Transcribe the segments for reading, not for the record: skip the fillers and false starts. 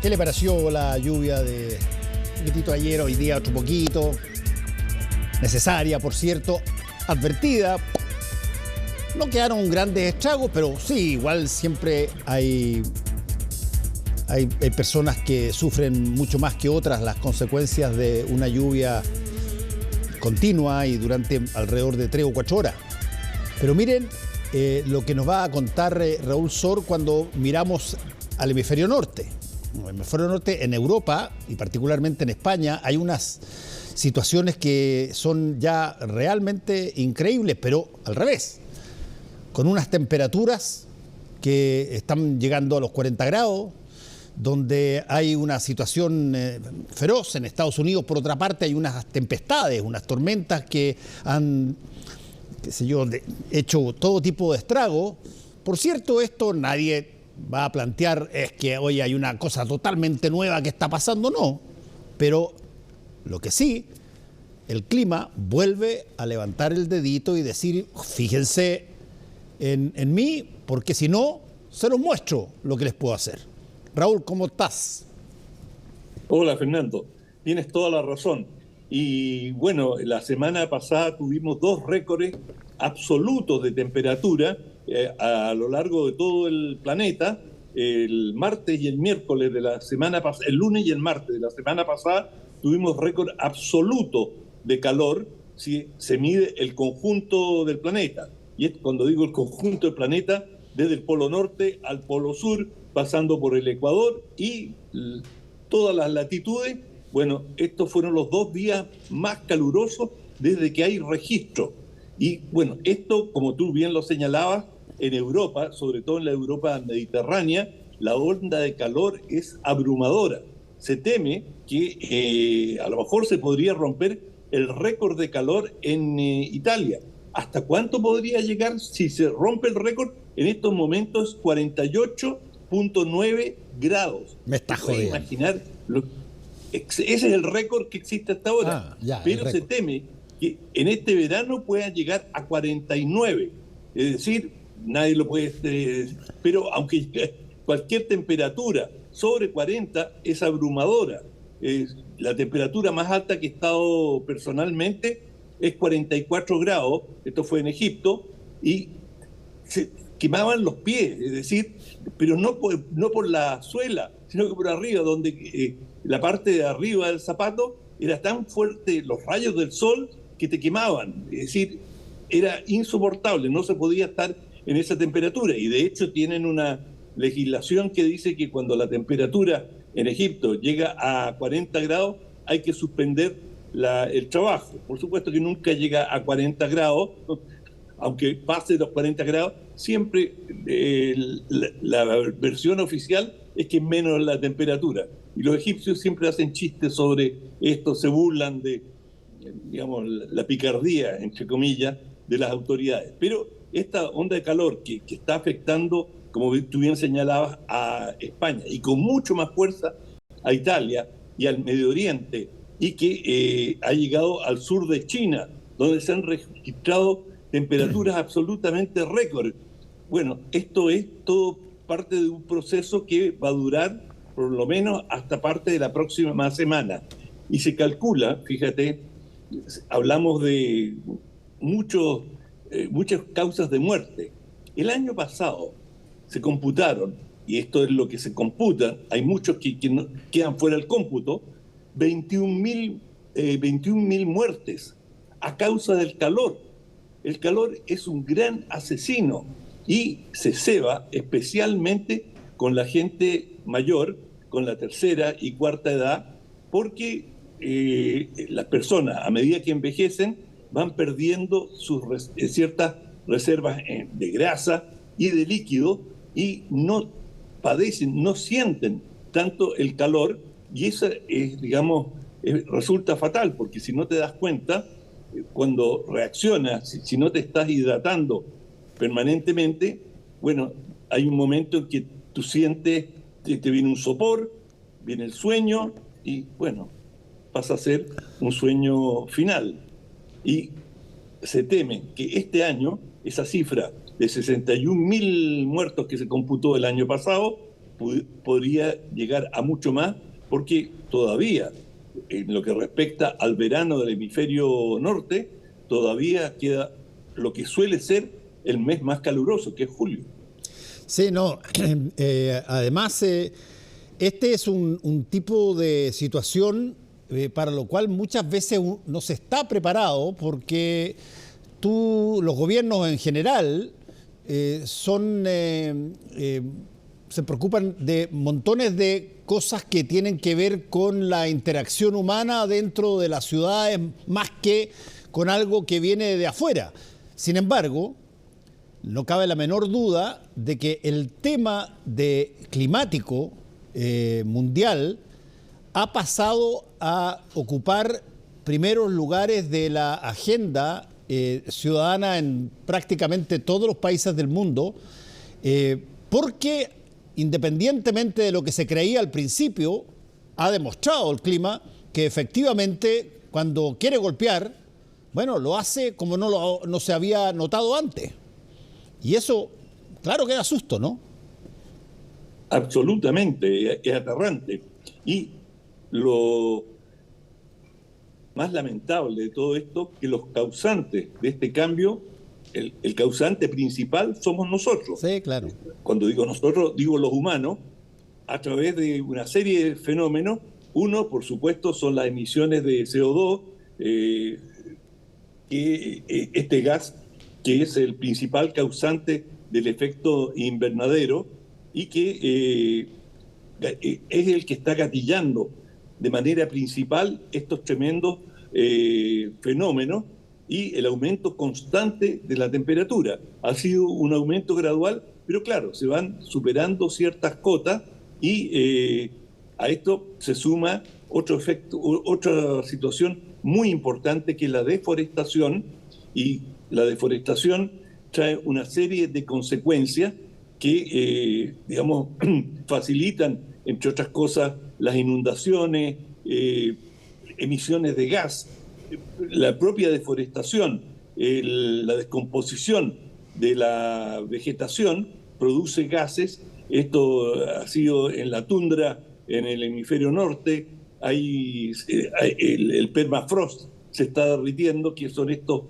¿Qué le pareció la lluvia de un poquitito ayer, hoy día otro poquito? Necesaria, por cierto, advertida. No quedaron grandes estragos, pero sí, igual siempre hay personas que sufren mucho más que otras las consecuencias de una lluvia continua y durante alrededor de 3 o 4 horas. Pero miren lo que nos va a contar Raúl Sor cuando miramos al hemisferio norte. En el hemisferio norte, en Europa y particularmente en España, hay unas situaciones que son ya realmente increíbles, pero al revés, con unas temperaturas que están llegando a los 40 grados, donde hay una situación feroz. En Estados Unidos, por otra parte, hay unas tempestades, unas tormentas que han, qué sé yo, hecho todo tipo de estrago. Por cierto, esto nadie va a plantear es que hoy hay una cosa totalmente nueva que está pasando, no. Pero lo que sí, el clima vuelve a levantar el dedito y decir, fíjense en mí, porque si no, se los muestro lo que les puedo hacer. Raúl, ¿cómo estás? Hola, Fernando. Tienes toda la razón. Y bueno, la semana pasada tuvimos 2 récords absolutos de temperatura a lo largo de todo el planeta. El martes y el miércoles de la semana pasada, el lunes y el martes de la semana pasada, tuvimos récord absoluto de calor si se mide el conjunto del planeta. Y cuando digo el conjunto del planeta, desde el polo norte al polo sur, pasando por el Ecuador y todas las latitudes. Bueno, estos fueron los 2 días más calurosos desde que hay registro. Y bueno, esto, como tú bien lo señalabas, en Europa, sobre todo en la Europa mediterránea, la onda de calor es abrumadora. Se teme que a lo mejor se podría romper el récord de calor en Italia. ¿Hasta cuánto podría llegar si se rompe el récord? En estos momentos 48.9 grados. Me está jodiendo. Imaginar, ese es el récord que existe hasta ahora. Pero se teme que en este verano pueda llegar a 49. Es decir, nadie lo puede... pero aunque cualquier temperatura sobre 40 es abrumadora. La temperatura más alta que he estado personalmente es 44 grados. Esto fue en Egipto. Y se quemaban los pies, es decir, pero no por la suela, sino que por arriba, donde la parte de arriba del zapato era tan fuerte los rayos del sol que te quemaban. Es decir, era insoportable, no se podía estar en esa temperatura. Y de hecho tienen una legislación que dice que cuando la temperatura en Egipto llega a 40 grados hay que suspender el trabajo. Por supuesto que nunca llega a 40 grados, aunque pase los 40 grados, siempre la versión oficial es que es menos la temperatura. Y los egipcios siempre hacen chistes sobre esto, se burlan de, digamos, la picardía, entre comillas, de las autoridades. Pero esta onda de calor que está afectando, como tú bien señalabas, a España y con mucho más fuerza a Italia y al Medio Oriente, y que ha llegado al sur de China, donde se han registrado temperaturas absolutamente récord. Bueno, esto es todo parte de un proceso que va a durar por lo menos hasta parte de la próxima semana. Y se calcula, fíjate, hablamos de muchas causas de muerte. El año pasado se computaron, y esto es lo que se computa, hay muchos que no, quedan fuera del cómputo, 21.000 muertes a causa del calor. El calor es un gran asesino y se ceba especialmente con la gente mayor, con la tercera y cuarta edad, porque las personas, a medida que envejecen, van perdiendo sus ciertas reservas de grasa y de líquido y no padecen, no sienten tanto el calor, y eso digamos, resulta fatal, porque si no te das cuenta, cuando reaccionas, si no te estás hidratando permanentemente, bueno, hay un momento en que tú sientes que te viene un sopor, viene el sueño y bueno, pasa a ser un sueño final. Y se teme que este año esa cifra de 61.000 muertos que se computó el año pasado podría llegar a mucho más, porque todavía, en lo que respecta al verano del hemisferio norte, todavía queda lo que suele ser el mes más caluroso, que es julio. Sí, no. Además, este es un tipo de situación para lo cual muchas veces no se está preparado, porque los gobiernos en general se preocupan de montones de cosas que tienen que ver con la interacción humana dentro de las ciudades, más que con algo que viene de afuera. Sin embargo, no cabe la menor duda de que el tema climático mundial ha pasado a ocupar primeros lugares de la agenda ciudadana en prácticamente todos los países del mundo, porque independientemente de lo que se creía al principio, ha demostrado el clima que efectivamente cuando quiere golpear, bueno, lo hace como no se había notado antes. Y eso, claro que da susto, ¿no? Absolutamente, es aterrante. Y lo más lamentable de todo esto, que los causantes de este cambio, el causante principal somos nosotros. Sí, claro. Cuando digo nosotros, digo los humanos, a través de una serie de fenómenos. Uno, por supuesto, son las emisiones de CO2, este gas que es el principal causante del efecto invernadero y que es el que está gatillando de manera principal estos tremendos fenómenos y el aumento constante de la temperatura. Ha sido un aumento gradual, pero claro, se van superando ciertas cotas y a esto se suma otro efecto, otra situación muy importante, que es la deforestación, y la deforestación trae una serie de consecuencias que, digamos, facilitan, entre otras cosas, las inundaciones, emisiones de gas, la propia deforestación, la descomposición de la vegetación produce gases. Esto ha sido en la tundra, en el hemisferio norte, el permafrost se está derritiendo, que son estos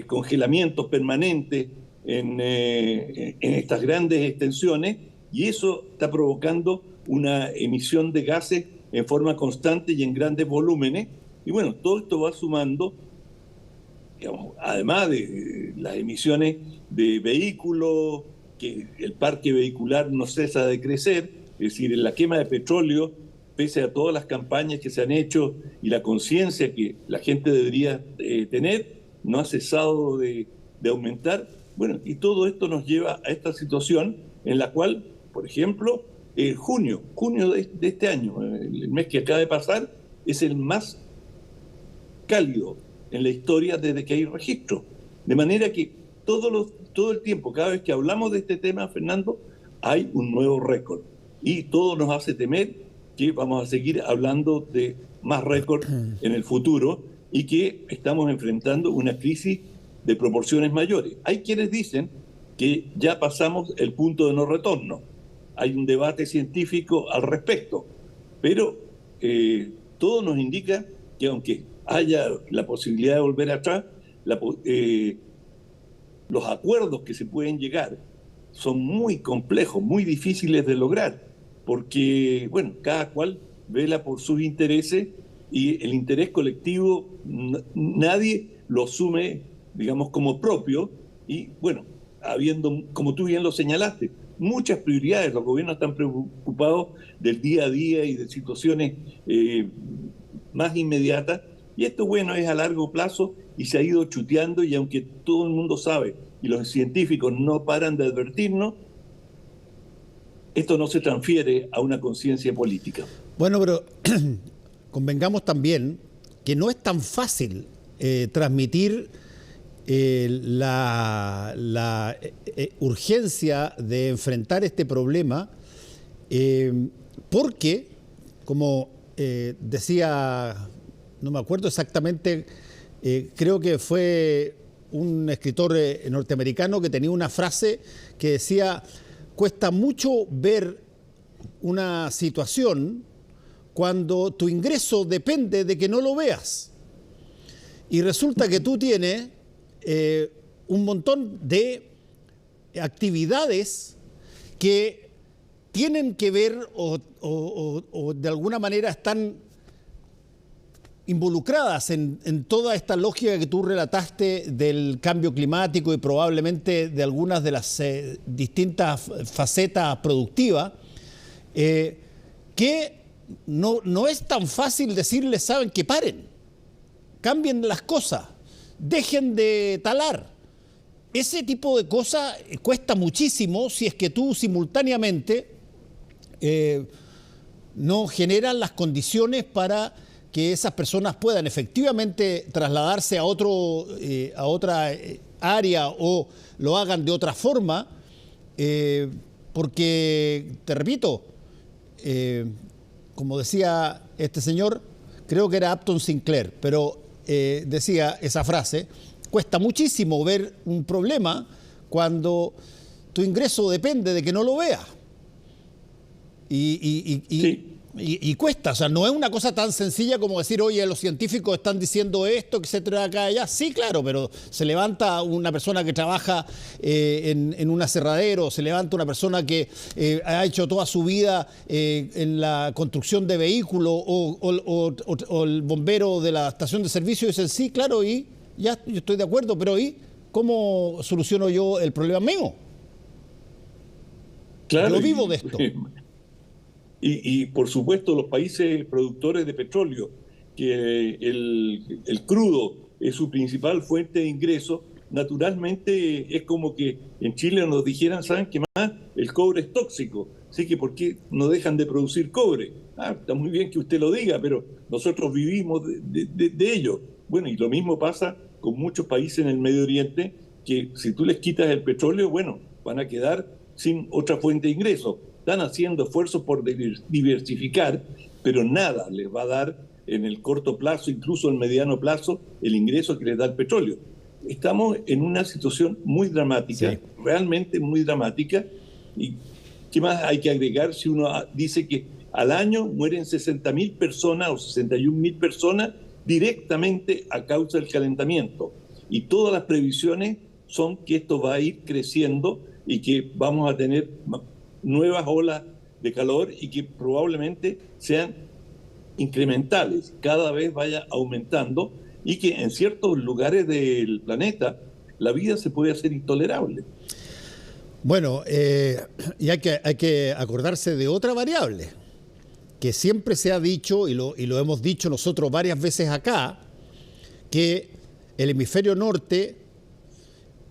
congelamientos permanentes en estas grandes extensiones, y eso está provocando una emisión de gases en forma constante y en grandes volúmenes. Y bueno, todo esto va sumando, digamos, además de las emisiones de vehículos, que el parque vehicular no cesa de crecer, es decir, en la quema de petróleo, pese a todas las campañas que se han hecho y la conciencia que la gente debería tener, no ha cesado de aumentar. Bueno, y todo esto nos lleva a esta situación en la cual, por ejemplo, junio de este año, el mes que acaba de pasar, es el más cálido en la historia desde que hay registro. De manera que todo el tiempo, cada vez que hablamos de este tema, Fernando, hay un nuevo récord. Y todo nos hace temer que vamos a seguir hablando de más récords en el futuro y que estamos enfrentando una crisis de proporciones mayores. Hay quienes dicen que ya pasamos el punto de no retorno. Hay un debate científico al respecto, pero todo nos indica que aunque haya la posibilidad de volver atrás, los acuerdos que se pueden llegar son muy complejos, muy difíciles de lograr, porque, bueno, cada cual vela por sus intereses y el interés colectivo nadie lo asume, digamos, como propio. Y, bueno, habiendo, como tú bien lo señalaste, muchas prioridades, los gobiernos están preocupados del día a día y de situaciones más inmediatas, y esto, bueno, es a largo plazo y se ha ido chuteando, y aunque todo el mundo sabe y los científicos no paran de advertirnos, esto no se transfiere a una conciencia política. Bueno, pero convengamos también que no es tan fácil transmitir la urgencia de enfrentar este problema, porque, como decía, no me acuerdo exactamente, creo que fue un escritor norteamericano que tenía una frase que decía: cuesta mucho ver una situación cuando tu ingreso depende de que no lo veas. Y resulta que tú tienes un montón de actividades que tienen que ver o de alguna manera están involucradas en toda esta lógica que tú relataste del cambio climático y probablemente de algunas de las distintas facetas productivas, que no es tan fácil decirles, saben, que paren, cambien las cosas, dejen de talar. Ese tipo de cosas cuesta muchísimo si es que tú simultáneamente no generas las condiciones para que esas personas puedan efectivamente trasladarse a otra área o lo hagan de otra forma, porque, te repito, como decía este señor, creo que era Upton Sinclair, pero decía esa frase: cuesta muchísimo ver un problema cuando tu ingreso depende de que no lo veas. Y cuesta, o sea, no es una cosa tan sencilla como decir, oye, los científicos están diciendo esto, etcétera, acá, allá. Sí, claro, pero se levanta una persona que trabaja en un aserradero, se levanta una persona que ha hecho toda su vida en la construcción de vehículos o el bombero de la estación de servicio, y dicen, sí, claro, y ya yo estoy de acuerdo, pero ¿y cómo soluciono yo el problema mío? Claro, yo vivo de esto. Y por supuesto los países productores de petróleo, que el crudo es su principal fuente de ingreso, naturalmente es como que en Chile nos dijeran, ¿saben qué más? El cobre es tóxico, así que ¿por qué no dejan de producir cobre? Está muy bien que usted lo diga, pero nosotros vivimos de ello. Bueno, y lo mismo pasa con muchos países en el Medio Oriente, que si tú les quitas el petróleo, bueno, van a quedar sin otra fuente de ingreso. Están haciendo esfuerzos por diversificar, pero nada les va a dar en el corto plazo, incluso en el mediano plazo, el ingreso que les da el petróleo. Estamos en una situación muy dramática, sí, realmente muy dramática. ¿Y qué más hay que agregar si uno dice que al año mueren 60.000 personas o 61.000 personas directamente a causa del calentamiento? Y todas las previsiones son que esto va a ir creciendo y que vamos a tener nuevas olas de calor y que probablemente sean incrementales, cada vez vaya aumentando, y que en ciertos lugares del planeta la vida se puede hacer intolerable. Bueno, y hay que acordarse de otra variable que siempre se ha dicho, y lo hemos dicho nosotros varias veces acá, que el hemisferio norte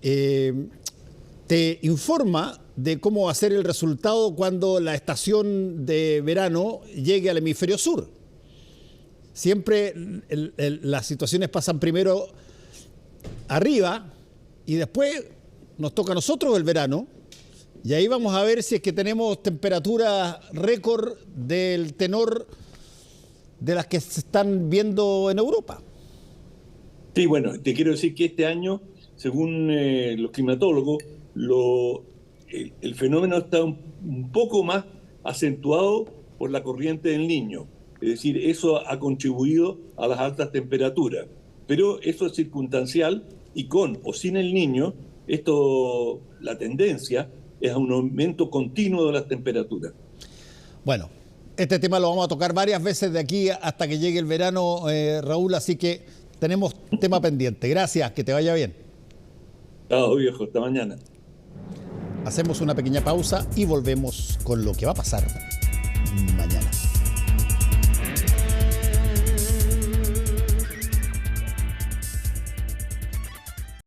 te informa de cómo va a ser el resultado cuando la estación de verano llegue al hemisferio sur. Siempre las situaciones pasan primero arriba y después nos toca a nosotros el verano, y ahí vamos a ver si es que tenemos temperaturas récord del tenor de las que se están viendo en Europa. Sí, bueno, te quiero decir que este año, según los climatólogos, el fenómeno está un poco más acentuado por la corriente del Niño. Es decir, eso ha contribuido a las altas temperaturas. Pero eso es circunstancial, y con o sin el Niño, la tendencia es a un aumento continuo de las temperaturas. Bueno, este tema lo vamos a tocar varias veces de aquí hasta que llegue el verano, Raúl, así que tenemos tema pendiente. Gracias, que te vaya bien. Chao, viejo, hasta mañana. Hacemos una pequeña pausa y volvemos con lo que va a pasar mañana.